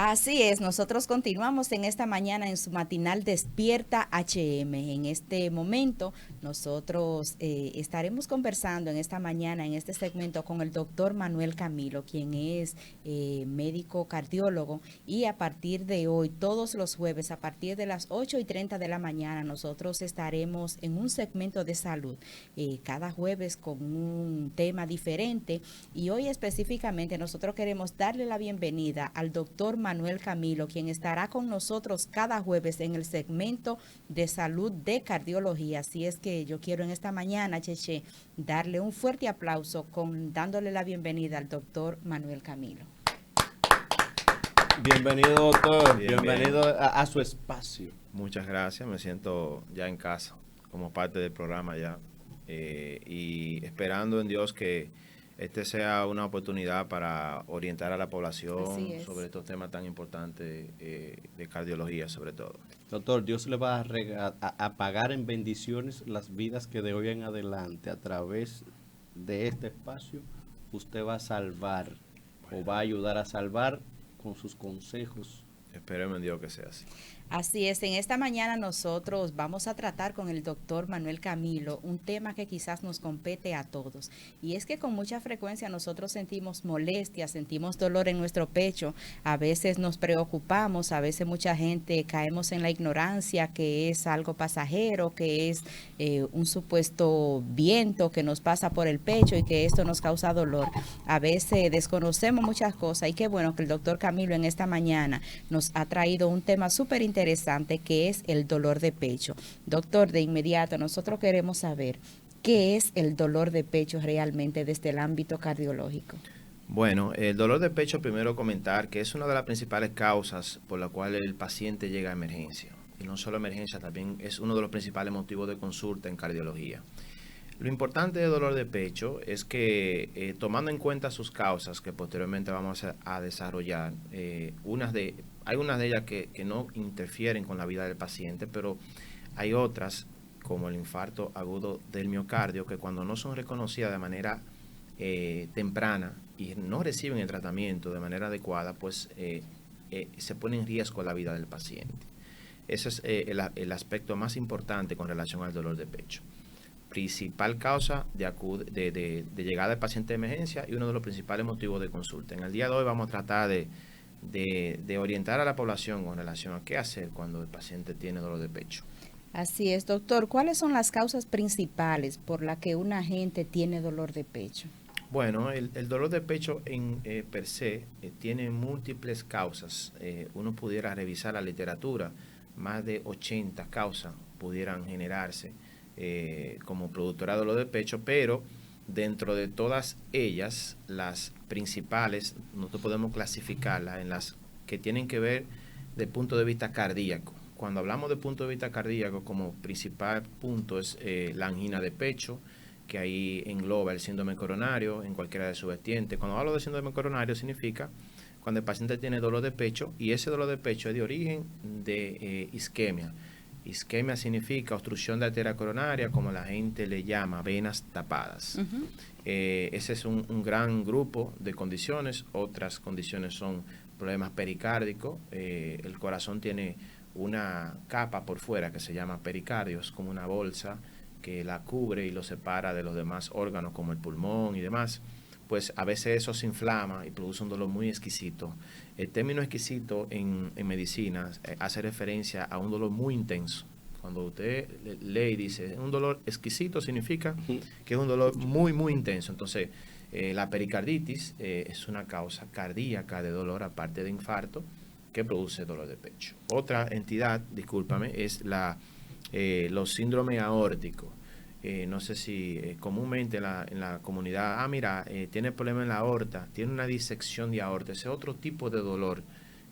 Así es, nosotros continuamos en esta mañana en su matinal Despierta HM. En este momento nosotros estaremos conversando en esta mañana, en este segmento, con el doctor Manuel Camilo, quien es médico cardiólogo, y a partir de hoy, todos los jueves, a partir de las 8:30 de la mañana, nosotros estaremos en un segmento de salud, cada jueves con un tema diferente, y hoy específicamente nosotros queremos darle la bienvenida al doctor Manuel Camilo, quien estará con nosotros cada jueves en el segmento de salud de cardiología. Así es que yo quiero en esta mañana, Cheche, darle un fuerte aplauso dándole la bienvenida al doctor Manuel Camilo. Bienvenido, doctor. Bien, Bienvenido bien. a su espacio. Muchas gracias, me siento ya en casa, como parte del programa ya, y esperando en Dios que este sea una oportunidad para orientar a la población sobre estos temas tan importantes de cardiología sobre todo. Doctor, Dios le va a pagar en bendiciones las vidas que de hoy en adelante, a través de este espacio, usted va a salvar o va a ayudar a salvar con sus consejos. Esperemos en Dios que sea así. Así es, en esta mañana nosotros vamos a tratar con el doctor Manuel Camilo un tema que quizás nos compete a todos, y es que con mucha frecuencia nosotros sentimos molestias, sentimos dolor en nuestro pecho, a veces nos preocupamos, a veces mucha gente caemos en la ignorancia que es algo pasajero, que es un supuesto viento que nos pasa por el pecho y que esto nos causa dolor. A veces desconocemos muchas cosas, y qué bueno que el doctor Camilo en esta mañana nos ha traído un tema súper interesante, que es el dolor de pecho. Doctor, de inmediato nosotros queremos saber qué es el dolor de pecho realmente desde el ámbito cardiológico. Bueno, el dolor de pecho, primero comentar que es una de las principales causas por la cual el paciente llega a emergencia. Y no solo emergencia, también es uno de los principales motivos de consulta en cardiología. Lo importante del dolor de pecho es que, tomando en cuenta sus causas, que posteriormente vamos a desarrollar, hay unas de ellas que no interfieren con la vida del paciente, pero hay otras, como el infarto agudo del miocardio, que cuando no son reconocidas de manera temprana y no reciben el tratamiento de manera adecuada, pues se pone en riesgo la vida del paciente. Ese es el aspecto más importante con relación al dolor de pecho. Principal causa de llegada del paciente de emergencia y uno de los principales motivos de consulta. En el día de hoy vamos a tratar de orientar a la población con relación a qué hacer cuando el paciente tiene dolor de pecho. Así es, doctor. ¿Cuáles son las causas principales por las que una gente tiene dolor de pecho? Bueno, el dolor de pecho per se tiene múltiples causas. Uno pudiera revisar la literatura, más de 80 causas pudieran generarse como productora de dolor de pecho, pero dentro de todas ellas, las principales, nosotros podemos clasificarlas en las que tienen que ver desde el punto de vista cardíaco. Cuando hablamos de punto de vista cardíaco, como principal punto es la angina de pecho, que ahí engloba el síndrome coronario en cualquiera de sus vertientes. Cuando hablo de síndrome coronario significa cuando el paciente tiene dolor de pecho y ese dolor de pecho es de origen de isquemia. Isquemia significa obstrucción de arteria coronaria, como la gente le llama, venas tapadas. Ese es un gran grupo de condiciones. Otras condiciones son problemas pericárdicos. El corazón tiene una capa por fuera que se llama pericardio, es como una bolsa que la cubre y lo separa de los demás órganos como el pulmón y demás. Pues a veces eso se inflama y produce un dolor muy exquisito. El término exquisito en medicina hace referencia a un dolor muy intenso. Cuando usted lee y dice un dolor exquisito, significa que es un dolor muy, muy intenso. Entonces, la pericarditis es una causa cardíaca de dolor, aparte de infarto, que produce dolor de pecho. Otra entidad, discúlpame, es los síndromes aórticos. No sé si comúnmente en la comunidad, mira, tiene problema en la aorta, tiene una disección de aorta. Ese es otro tipo de dolor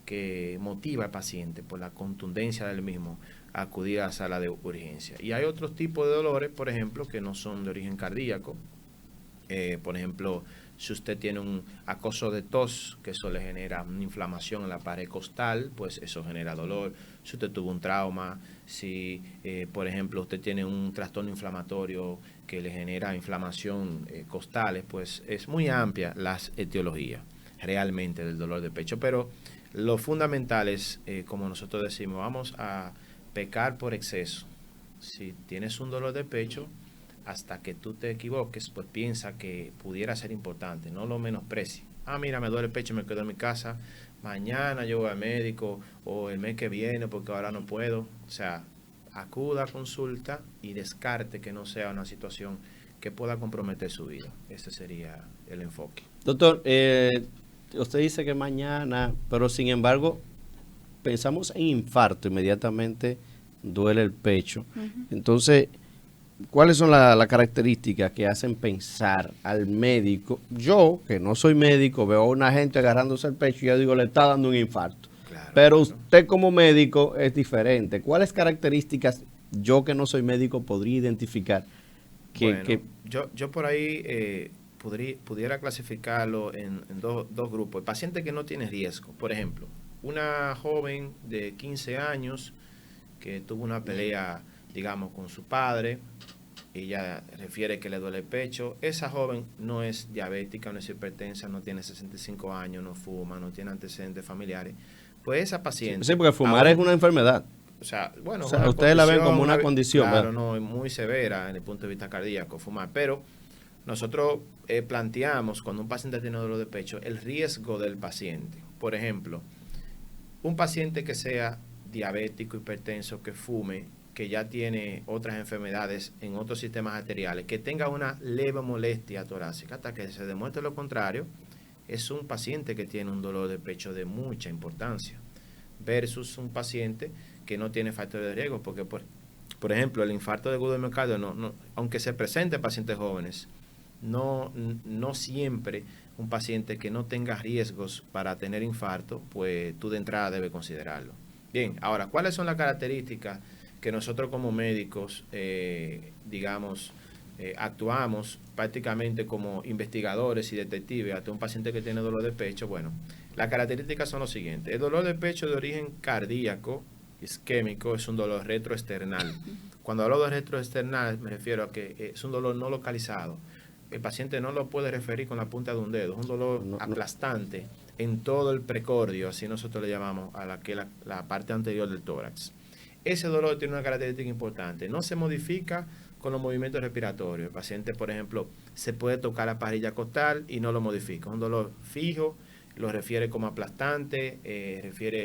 que motiva al paciente por la contundencia del mismo a acudir a la sala de urgencia. Y hay otros tipos de dolores, por ejemplo, que no son de origen cardíaco. Por ejemplo, si usted tiene un acoso de tos, que eso le genera una inflamación en la pared costal, pues eso genera dolor. Si usted tuvo un trauma, si por ejemplo usted tiene un trastorno inflamatorio que le genera inflamación costales, pues es muy amplia las etiologías realmente del dolor de pecho. Pero Lo fundamental es, como nosotros decimos, vamos a pecar por exceso. Si tienes un dolor de pecho, hasta que tú te equivoques, pues piensa que pudiera ser importante, no lo menosprecies. Ah, mira, me duele el pecho, me quedo en mi casa, mañana yo voy al médico o el mes que viene porque ahora no puedo. O sea, acuda a consulta y descarte que no sea una situación que pueda comprometer su vida. Ese sería el enfoque. Doctor, usted dice que mañana, pero sin embargo, pensamos en infarto, inmediatamente duele el pecho. Entonces, ¿cuáles son las características que hacen pensar al médico? Yo, que no soy médico, veo a una gente agarrándose el pecho y yo digo, le está dando un infarto. Claro, pero claro. Usted como médico es diferente. ¿Cuáles características yo que no soy médico podría identificar? Yo por ahí pudiera clasificarlo en dos grupos. El paciente que no tiene riesgo, por ejemplo, una joven de 15 años que tuvo una pelea, digamos, con su padre, ella refiere que le duele el pecho. Esa joven no es diabética, no es hipertensa, no tiene 65 años, no fuma, no tiene antecedentes familiares. Pues esa paciente... Sí, porque fumar es una enfermedad. O sea, bueno, ustedes la ven como una condición. Claro, no, es muy severa en el punto de vista cardíaco, fumar. Pero nosotros planteamos, cuando un paciente tiene dolor de pecho, el riesgo del paciente. Por ejemplo, un paciente que sea diabético, hipertenso, que fume, que ya tiene otras enfermedades en otros sistemas arteriales, que tenga una leve molestia torácica, hasta que se demuestre lo contrario, es un paciente que tiene un dolor de pecho de mucha importancia, versus un paciente que no tiene factores de riesgo, porque por ejemplo, el infarto de agudo de miocardio, aunque se presente en pacientes jóvenes, no siempre un paciente que no tenga riesgos para tener infarto, pues tú de entrada debes considerarlo. Bien, ahora, ¿cuáles son las características que nosotros como médicos, actuamos prácticamente como investigadores y detectives ante un paciente que tiene dolor de pecho? Bueno, las características son lo siguiente. El dolor de pecho de origen cardíaco, isquémico, es un dolor retroesternal. Cuando hablo de retroesternal me refiero a que es un dolor no localizado. El paciente no lo puede referir con la punta de un dedo. Es un dolor aplastante en todo el precordio, así nosotros le llamamos a la parte anterior del tórax. Ese dolor tiene una característica importante. No se modifica con los movimientos respiratorios. El paciente, por ejemplo, se puede tocar la parilla costal y no lo modifica. Es un dolor fijo, lo refiere como aplastante,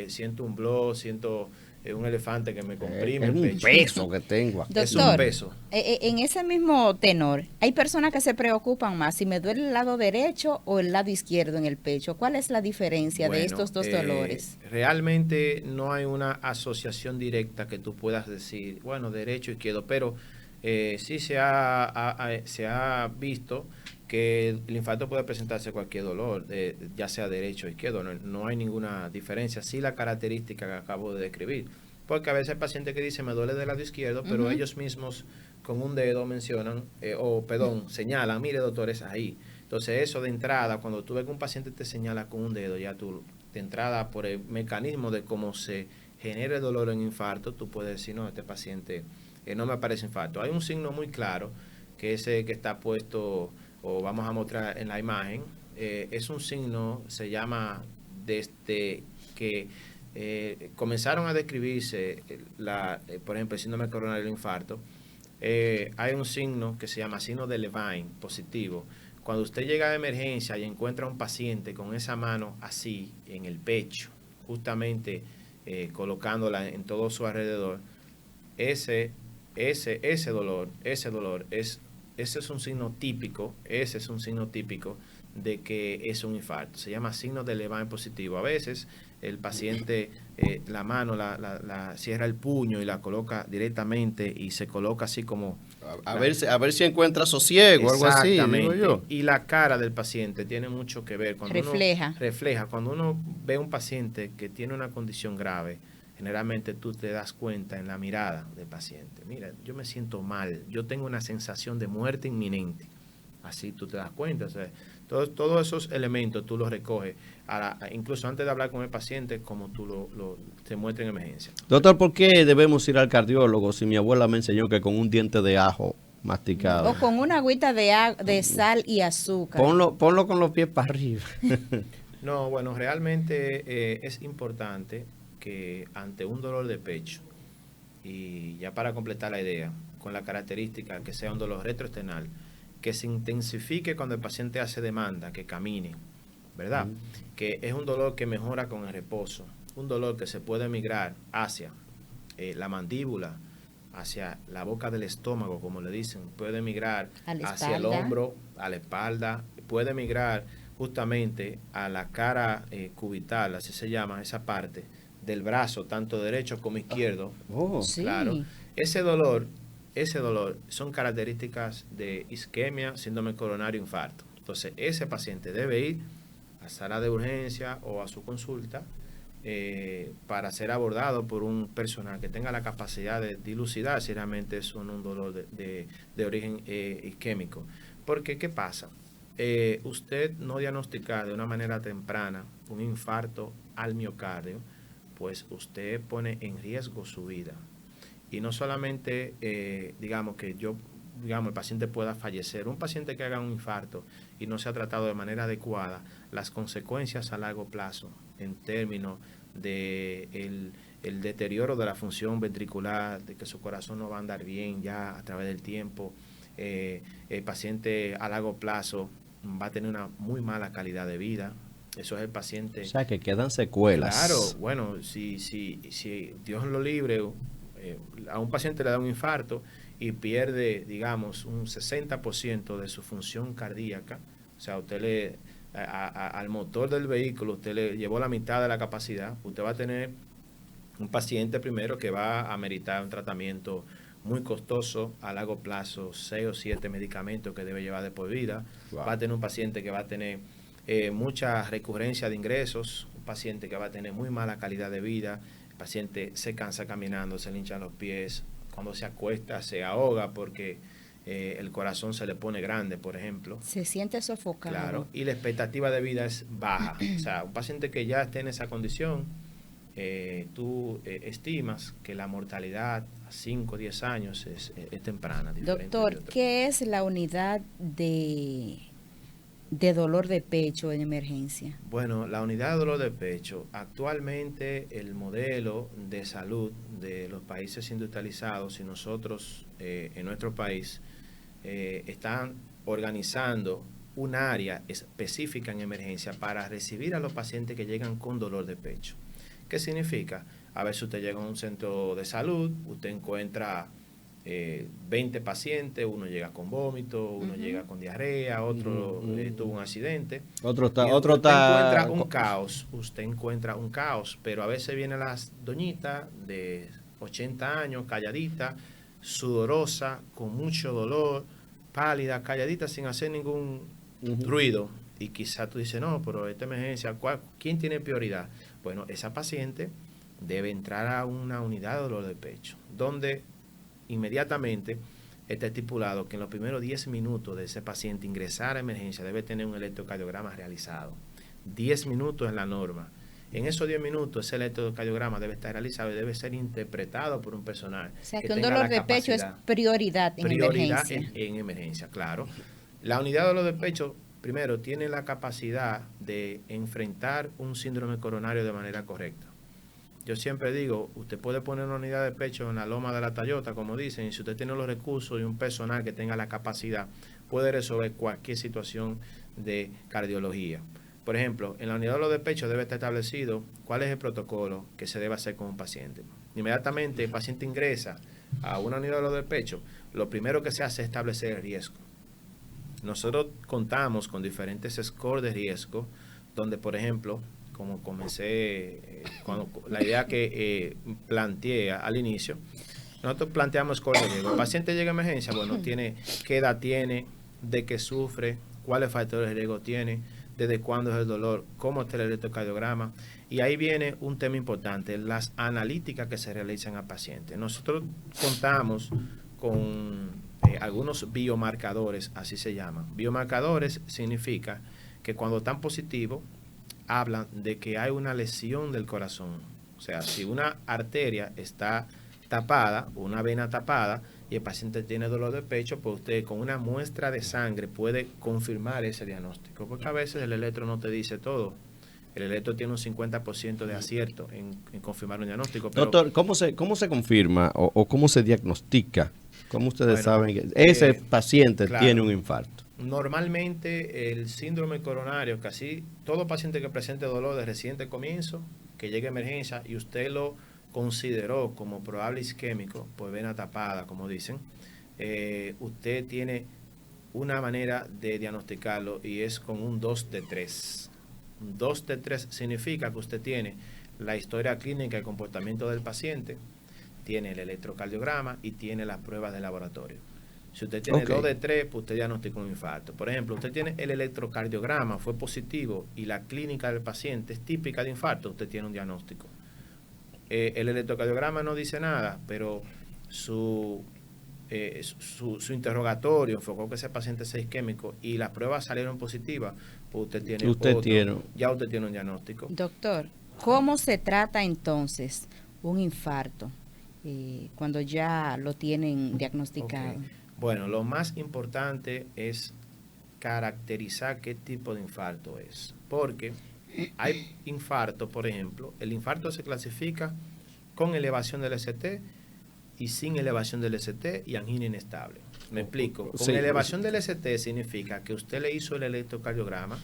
siento un blow, siento un elefante que me comprime el pecho. Es un peso que tengo aquí. Doctor, es un peso. En ese mismo tenor, hay personas que se preocupan más si me duele el lado derecho o el lado izquierdo en el pecho. ¿Cuál es la diferencia de estos dos dolores? Realmente no hay una asociación directa que tú puedas decir, bueno, derecho, izquierdo, pero sí se ha visto que el infarto puede presentarse cualquier dolor, ya sea derecho o izquierdo, no hay ninguna diferencia. Sí, la característica que acabo de describir, porque a veces hay pacientes que dicen me duele del lado izquierdo, pero ellos mismos con un dedo mencionan, señalan, mire doctor, es ahí. Entonces eso de entrada, cuando tú ves que un paciente te señala con un dedo, ya tú de entrada por el mecanismo de cómo se genera el dolor en infarto, tú puedes decir, no, este paciente no me aparece infarto. Hay un signo muy claro, que ese que está puesto, o vamos a mostrar en la imagen, es un signo, se llama desde que comenzaron a describirse, por ejemplo, el síndrome coronario del infarto. Hay un signo que se llama signo de Levine positivo. Cuando usted llega a emergencia y encuentra a un paciente con esa mano así en el pecho, justamente colocándola en todo su alrededor, ese dolor es un signo típico, de que es un infarto. Se llama signo de Levine positivo. A veces el paciente la mano la cierra el puño y la coloca directamente y se coloca así como a ver si encuentra sosiego o algo así, digo yo. Y la cara del paciente tiene mucho que ver. Cuando refleja. Cuando uno ve un paciente que tiene una condición grave, generalmente tú te das cuenta en la mirada del paciente. Mira, yo me siento mal, yo tengo una sensación de muerte inminente. Así tú te das cuenta. O sea, todos esos elementos tú los recoges, incluso antes de hablar con el paciente, como tú te muestra en emergencia. Doctor, ¿por qué debemos ir al cardiólogo si mi abuela me enseñó que con un diente de ajo masticado? O con una agüita de sal y azúcar. Ponlo con los pies para arriba. No, bueno, realmente es importante que ante un dolor de pecho, y ya para completar la idea, con la característica que sea un dolor retroesternal, que se intensifique cuando el paciente hace demanda, que camine, ¿verdad? Que es un dolor que mejora con el reposo, un dolor que se puede migrar hacia la mandíbula, hacia la boca del estómago, como le dicen, puede migrar A la hacia el espalda. hombro, a la espalda, puede migrar justamente a la cara cubital, así se llama esa parte del brazo, tanto derecho como izquierdo. Oh, Claro, Sí. ese dolor son características de isquemia, síndrome coronario, infarto. Entonces, ese paciente debe ir a sala de urgencia o a su consulta para ser abordado por un personal que tenga la capacidad de dilucidar si realmente es un dolor de origen isquémico. Porque, ¿qué pasa? Usted no diagnosticar de una manera temprana un infarto al miocardio, pues usted pone en riesgo su vida. Y no solamente, digamos, el paciente pueda fallecer. Un paciente que haga un infarto y no se ha tratado de manera adecuada, las consecuencias a largo plazo en términos de el deterioro de la función ventricular, de que su corazón no va a andar bien ya a través del tiempo, el paciente a largo plazo va a tener una muy mala calidad de vida. Eso es el o paciente. sea que quedan Claro, secuelas. bueno, si Dios lo libre, a un paciente le da un infarto y pierde, digamos, un 60% de su función cardíaca, o sea, al motor del vehículo, usted le llevó la mitad de la capacidad, usted va a tener un paciente primero que va a meritar un tratamiento muy costoso a largo plazo, 6 o 7 medicamentos que debe llevar de por vida. Wow. Va a tener un paciente que va a tener mucha recurrencia de ingresos, un paciente que va a tener muy mala calidad de vida, el paciente se cansa caminando, se le hinchan los pies, cuando se acuesta se ahoga porque el corazón se le pone grande, por ejemplo. Se siente sofocado. Claro, y la expectativa de vida es baja. O sea, un paciente que ya esté en esa condición, tú estimas que la mortalidad a 5 o 10 años es temprana. Doctor, ¿qué es la unidad de dolor de pecho en emergencia? Bueno, la unidad de dolor de pecho, actualmente el modelo de salud de los países industrializados y nosotros en nuestro país están organizando un área específica en emergencia para recibir a los pacientes que llegan con dolor de pecho. ¿Qué significa? A ver si usted llega a un centro de salud, usted encuentra 20 pacientes, uno llega con vómito, uno llega con diarrea, otro tuvo un accidente. Otro Usted encuentra un caos, pero a veces vienen las doñitas de 80 años, calladita, sudorosa, con mucho dolor, pálida, calladita, sin hacer ningún ruido. Y quizá tú dices, no, pero esta emergencia, ¿quién tiene prioridad? Bueno, esa paciente debe entrar a una unidad de dolor de pecho, donde inmediatamente está estipulado que en los primeros 10 minutos de ese paciente ingresar a emergencia debe tener un electrocardiograma realizado. 10 minutos es la norma. En esos 10 minutos ese electrocardiograma debe estar realizado y debe ser interpretado por un personal. O sea, que un dolor de pecho es prioridad en emergencia. En emergencia, claro. La unidad de dolor de pecho, primero, tiene la capacidad de enfrentar un síndrome coronario de manera correcta. Yo siempre digo, usted puede poner una unidad de pecho en la loma de la Tayota, como dicen, y si usted tiene los recursos y un personal que tenga la capacidad, puede resolver cualquier situación de cardiología. Por ejemplo, en la unidad de dolor de pecho debe estar establecido cuál es el protocolo que se debe hacer con un paciente. Inmediatamente el paciente ingresa a una unidad de dolor de pecho, lo primero que se hace es establecer el riesgo. Nosotros contamos con diferentes scores de riesgo, donde, por ejemplo, como comencé, la idea que planteé al inicio, nosotros planteamos score de riesgo. El paciente llega a emergencia, bueno, qué edad tiene, de qué sufre, cuáles factores de riesgo tiene, desde cuándo es el dolor, cómo está el electrocardiograma. Y ahí viene un tema importante, las analíticas que se realizan al paciente. Nosotros contamos con algunos biomarcadores, así se llaman. Biomarcadores significa que cuando están positivos, hablan de que hay una lesión del corazón. O sea, si una arteria está tapada, una vena tapada, y el paciente tiene dolor de pecho, pues usted con una muestra de sangre puede confirmar ese diagnóstico. Porque a veces el electro no te dice todo. El electro tiene un 50% de acierto en confirmar un diagnóstico. Pero, Doctor, ¿cómo se confirma o cómo se diagnostica? ¿Cómo ustedes bueno, saben que ese paciente claro, tiene un infarto? Normalmente el síndrome coronario, casi todo paciente que presente dolor de reciente comienzo, que llegue a emergencia y usted lo consideró como probable isquémico por vena tapada, como dicen, usted tiene una manera de diagnosticarlo y es con un 2 de 3. Un 2 de 3 significa que usted tiene la historia clínica y comportamiento del paciente, tiene el electrocardiograma y tiene las pruebas de laboratorio. Si usted tiene 2 de 3, pues usted diagnostica un infarto. Por ejemplo, usted tiene el electrocardiograma, fue positivo, y la clínica del paciente es típica de infarto, usted tiene un diagnóstico. El electrocardiograma no dice nada, pero su interrogatorio enfocó que ese paciente sea isquémico y las pruebas salieron positivas, pues usted tiene ya usted tiene un diagnóstico. Doctor, ¿cómo se trata entonces un infarto cuando ya lo tienen diagnosticado? Okay. Bueno, lo más importante es caracterizar qué tipo de infarto es, porque hay infarto, por ejemplo, el infarto se clasifica con elevación del ST y sin elevación del ST y angina inestable. Me explico. Con elevación del ST significa que usted le hizo el electrocardiograma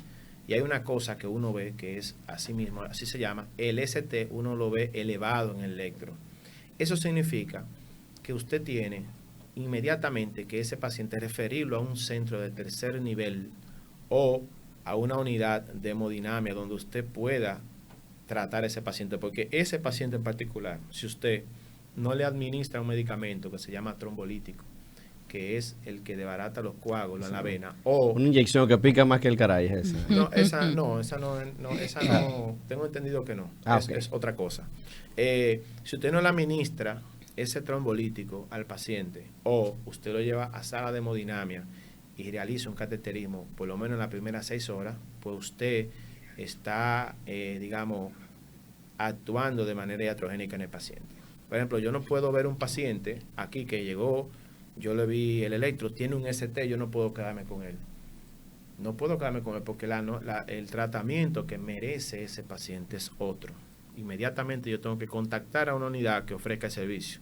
y hay una cosa que uno ve que es así mismo, así se llama, el ST uno lo ve elevado en el electro. Eso significa que usted tiene inmediatamente que ese paciente referirlo a un centro de tercer nivel o a una unidad de hemodinamia donde usted pueda tratar a ese paciente, porque ese paciente en particular, si usted no le administra un medicamento que se llama trombolítico, que es el que desbarata los coágulos en la vena, o una inyección que pica más que el caray, es esa. No, esa no, tengo entendido que no, es otra cosa. Si usted no le administra ese trombolítico al paciente, o usted lo lleva a sala de hemodinamia y realiza un cateterismo por lo menos en las primeras 6 horas, pues usted está, digamos, actuando de manera iatrogénica en el paciente. Por ejemplo, yo no puedo ver un paciente aquí que llegó, yo le vi el electro, tiene un ST, yo no puedo quedarme con él. No puedo quedarme con él porque el tratamiento que merece ese paciente es otro. Inmediatamente yo tengo que contactar a una unidad que ofrezca el servicio.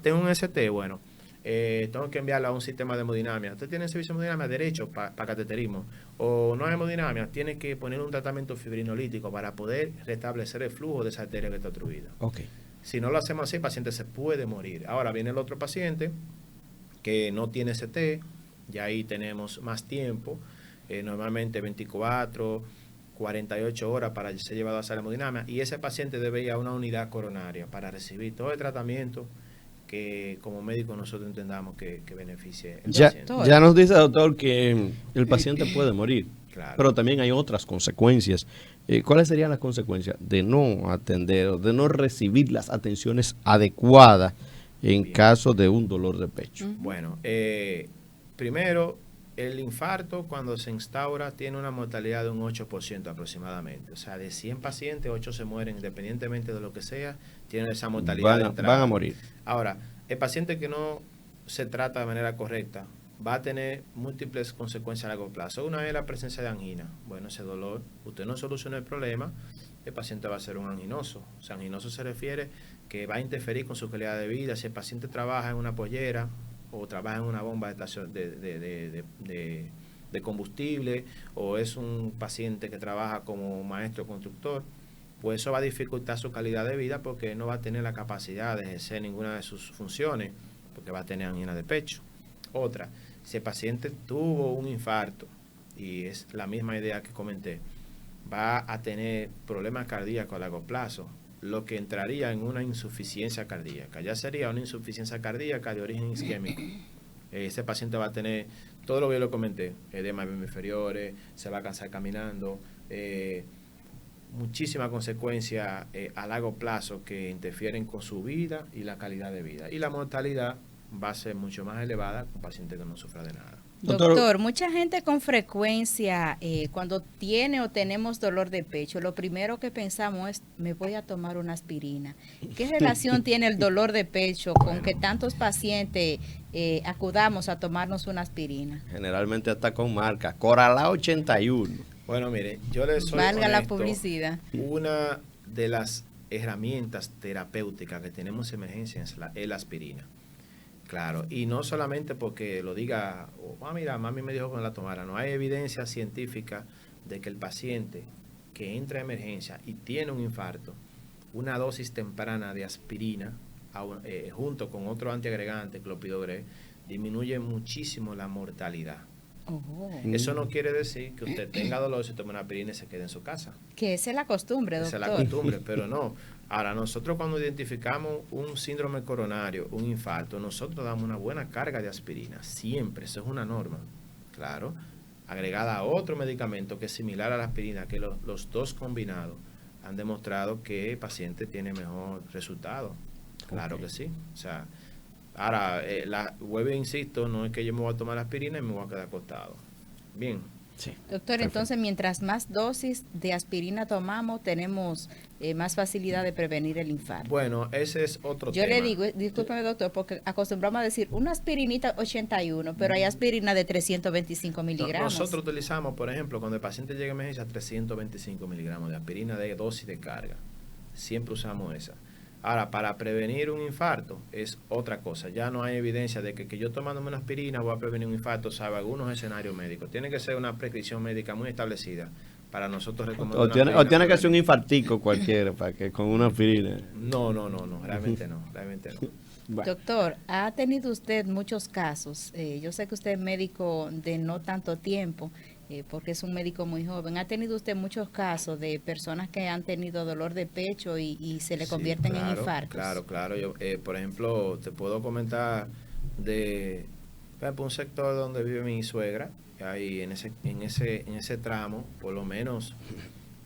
Tengo un ST, bueno, tengo que enviarlo a un sistema de hemodinamia. ¿Usted tiene servicio de hemodinamia? Derecho para cateterismo. O no hay hemodinamia, tiene que poner un tratamiento fibrinolítico para poder restablecer el flujo de esa arteria que está obstruida. Okay. Si no lo hacemos así, el paciente se puede morir. Ahora viene el otro paciente que no tiene ST, ya ahí tenemos más tiempo, normalmente 24, 48 horas para ser llevado a sala de hemodinamia, y ese paciente debe ir a una unidad coronaria para recibir todo el tratamiento que como médico nosotros entendamos que beneficie el paciente. Ya nos dice, doctor, que el paciente puede morir, claro, pero también hay otras consecuencias. ¿Cuáles serían las consecuencias de no atender o de no recibir las atenciones adecuadas en caso de un dolor de pecho? Bueno, primero, el infarto cuando se instaura tiene una mortalidad de un 8% aproximadamente. O sea, de 100 pacientes, 8 se mueren independientemente de lo que sea, tienen esa mortalidad. Van a morir. Ahora, el paciente que no se trata de manera correcta va a tener múltiples consecuencias a largo plazo. Una es la presencia de angina. Bueno, ese dolor, usted no soluciona el problema, el paciente va a ser un anginoso. O sea, anginoso se refiere que va a interferir con su calidad de vida. Si el paciente trabaja en una pollera o trabaja en una bomba de combustible, o es un paciente que trabaja como maestro constructor, pues eso va a dificultar su calidad de vida porque no va a tener la capacidad de ejercer ninguna de sus funciones, porque va a tener angina de pecho. Otra, si el paciente tuvo un infarto, y es la misma idea que comenté, va a tener problemas cardíacos a largo plazo, lo que entraría en una insuficiencia cardíaca. Ya sería una insuficiencia cardíaca de origen isquémico. Ese paciente va a tener todo lo que yo le comenté, edema inferiores, se va a cansar caminando, muchísimas consecuencias a largo plazo que interfieren con su vida y la calidad de vida. Y la mortalidad va a ser mucho más elevada con un paciente que no sufra de nada. Doctor, mucha gente con frecuencia, cuando tiene o tenemos dolor de pecho, lo primero que pensamos es, me voy a tomar una aspirina. ¿Qué relación tiene el dolor de pecho con que tantos pacientes acudamos a tomarnos una aspirina? Generalmente hasta con marca, Coralá 81. Bueno, mire, yo le soy Valga la honesto, publicidad. una de las herramientas terapéuticas que tenemos en emergencia es la aspirina. Claro, y no solamente porque lo diga, mira, mami me dijo que me la tomara, no hay evidencia científica de que el paciente que entra a emergencia y tiene un infarto, una dosis temprana de aspirina junto con otro antiagregante, clopidogrel, disminuye muchísimo la mortalidad. Eso no quiere decir que usted tenga dolor, se tome una aspirina y se quede en su casa. Que esa es la costumbre, doctor. Esa es la costumbre, pero no. Ahora, nosotros cuando identificamos un síndrome coronario, un infarto, nosotros damos una buena carga de aspirina, siempre, eso es una norma, claro, agregada a otro medicamento que es similar a la aspirina, que los dos combinados han demostrado que el paciente tiene mejor resultado. Claro que sí. O sea, ahora, vuelvo e insisto, no es que yo me voy a tomar la aspirina y me voy a quedar acostado. Bien. Sí. Doctor, perfecto. Entonces, mientras más dosis de aspirina tomamos, tenemos más facilidad de prevenir el infarto. Bueno, ese es otro tema. Yo le digo, discúlpeme, doctor, porque acostumbramos a decir una aspirinita 81, pero hay aspirina de 325 miligramos. Nosotros utilizamos, por ejemplo, cuando el paciente llega a emergencia, 325 miligramos de aspirina de dosis de carga. Siempre usamos esa. Ahora, para prevenir un infarto es otra cosa. Ya no hay evidencia de que yo tomándome una aspirina voy a prevenir un infarto, salvo algunos escenarios médicos. Tiene que ser una prescripción médica muy establecida para nosotros recomendar. O tiene que ser un infartico cualquiera para que con una aspirina. No, realmente no. Bueno. Doctor, ¿ha tenido usted muchos casos? Yo sé que usted es médico de no tanto tiempo, porque es un médico muy joven. ¿Ha tenido usted muchos casos de personas que han tenido dolor de pecho y se le convierten en infartos? Claro. Yo, por ejemplo, te puedo comentar de un sector donde vive mi suegra, ahí en ese tramo, por lo menos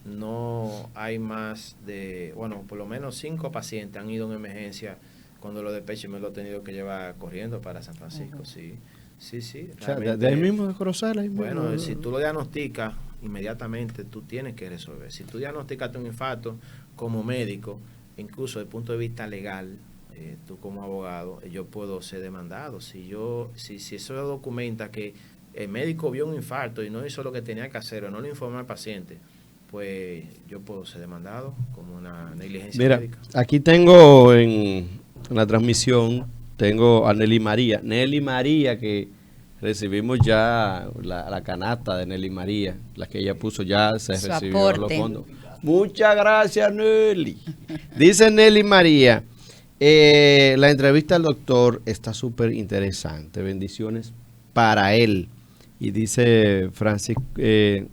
no hay más de, por lo menos 5 pacientes han ido en emergencia con dolor de pecho y me lo he tenido que llevar corriendo para San Francisco, sí. O sea, de ahí mismo de Corozal, ahí mismo. Bueno, si tú lo diagnosticas, inmediatamente tú tienes que resolver. Si tú diagnosticaste un infarto como médico, incluso desde el punto de vista legal, tú como abogado, yo puedo ser demandado. Si eso documenta que el médico vio un infarto y no hizo lo que tenía que hacer o no le informó al paciente, pues yo puedo ser demandado como una negligencia médica. Aquí tengo en la transmisión, tengo a Nelly María. Nelly María, que recibimos ya la canasta de Nelly María, la que ella puso ya, se recibió los fondos. Muchas gracias, Nelly. Dice Nelly María, la entrevista al doctor está súper interesante. Bendiciones para él. Y dice Francis, ¿en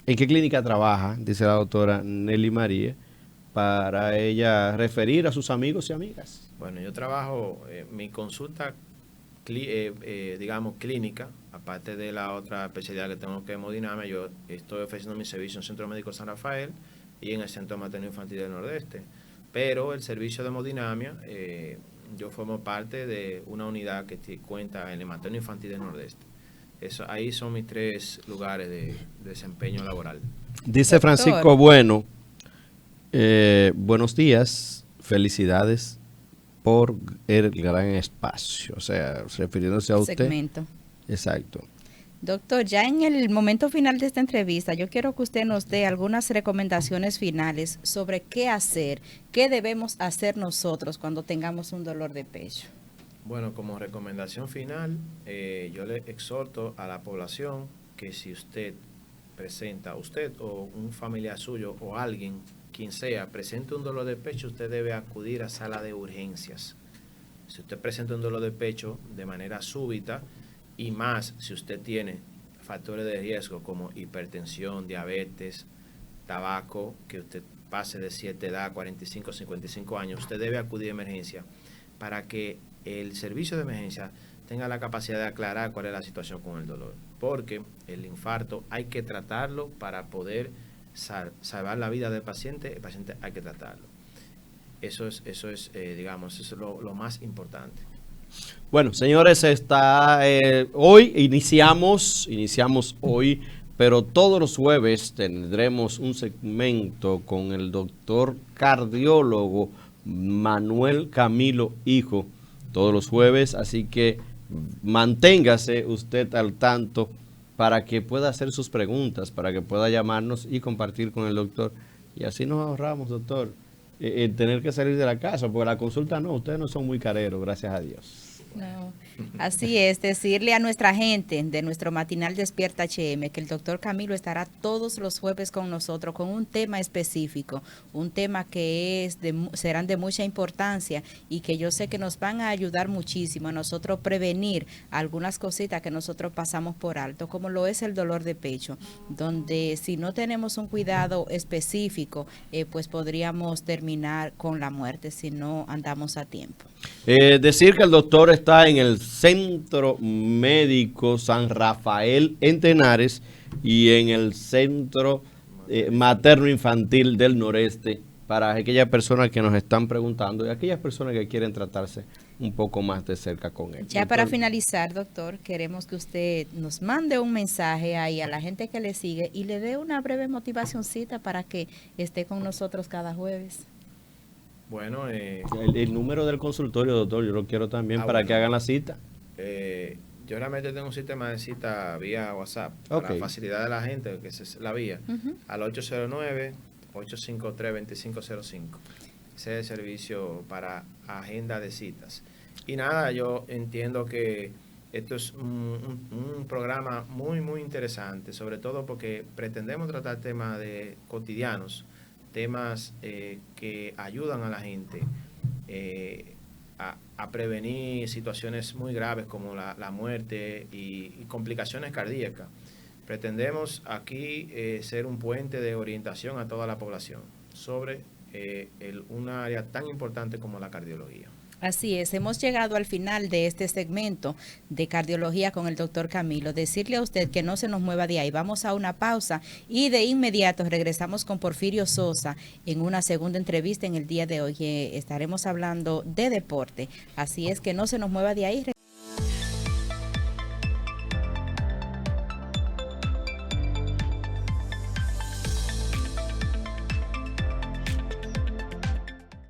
qué clínica trabaja? Dice la doctora Nelly María, para ella referir a sus amigos y amigas. Bueno, yo trabajo, mi consulta, digamos, clínica, aparte de la otra especialidad que tengo que es hemodinamia, yo estoy ofreciendo mi servicio en el Centro Médico San Rafael y en el Centro Materno Infantil del Nordeste. Pero el servicio de hemodinamia, yo formo parte de una unidad que cuenta en el Materno Infantil del Nordeste. Ahí son mis 3 lugares de desempeño laboral. Dice Francisco Bueno, buenos días, felicidades por el gran espacio, o sea, refiriéndose a usted. Segmento. Exacto. Doctor, ya en el momento final de esta entrevista, yo quiero que usted nos dé algunas recomendaciones finales sobre qué hacer, qué debemos hacer nosotros cuando tengamos un dolor de pecho. Bueno, como recomendación final, yo le exhorto a la población que si usted presenta, usted o un familiar suyo o alguien, quien sea, presente un dolor de pecho, usted debe acudir a sala de urgencias. Si usted presenta un dolor de pecho de manera súbita y más si usted tiene factores de riesgo como hipertensión, diabetes, tabaco, que usted pase de cierta edad, 45, 55 años, usted debe acudir a emergencia para que el servicio de emergencia tenga la capacidad de aclarar cuál es la situación con el dolor. Porque el infarto hay que tratarlo para poder salvar la vida del paciente, el paciente hay que tratarlo. Eso es lo más importante. Bueno, señores, hoy iniciamos hoy, pero todos los jueves tendremos un segmento con el doctor cardiólogo Manuel Camilo Hijo, todos los jueves, así que manténgase usted al tanto para que pueda hacer sus preguntas, para que pueda llamarnos y compartir con el doctor. Y así nos ahorramos, doctor, el tener que salir de la casa, porque la consulta no, ustedes no son muy careros, gracias a Dios. No, así es, decirle a nuestra gente de nuestro matinal Despierta HM que el doctor Camilo estará todos los jueves con nosotros con un tema específico, un tema que serán de mucha importancia y que yo sé que nos van a ayudar muchísimo a nosotros prevenir algunas cositas que nosotros pasamos por alto, como lo es el dolor de pecho, donde si no tenemos un cuidado específico, pues podríamos terminar con la muerte si no andamos a tiempo. Decir que el doctor está en el Centro Médico San Rafael en Tenares y en el Centro Materno Infantil del Noreste, para aquellas personas que nos están preguntando y aquellas personas que quieren tratarse un poco más de cerca con él. Ya para finalizar, doctor, queremos que usted nos mande un mensaje ahí a la gente que le sigue y le dé una breve motivacioncita para que esté con nosotros cada jueves. Bueno, el número del consultorio, doctor, yo lo quiero también para que hagan la cita. Yo realmente tengo un sistema de cita vía WhatsApp para la facilidad de la gente, que es la vía, al 809-853-2505. Ese es el servicio para agenda de citas. Y nada, yo entiendo que esto es un programa muy, muy interesante, sobre todo porque pretendemos tratar temas cotidianos, temas que ayudan a la gente a prevenir situaciones muy graves como la muerte y complicaciones cardíacas. Pretendemos aquí ser un puente de orientación a toda la población sobre un área tan importante como la cardiología. Así es, hemos llegado al final de este segmento de cardiología con el doctor Camilo. Decirle a usted que no se nos mueva de ahí. Vamos a una pausa y de inmediato regresamos con Porfirio Sosa en una segunda entrevista en el día de hoy. Estaremos hablando de deporte. Así es que no se nos mueva de ahí.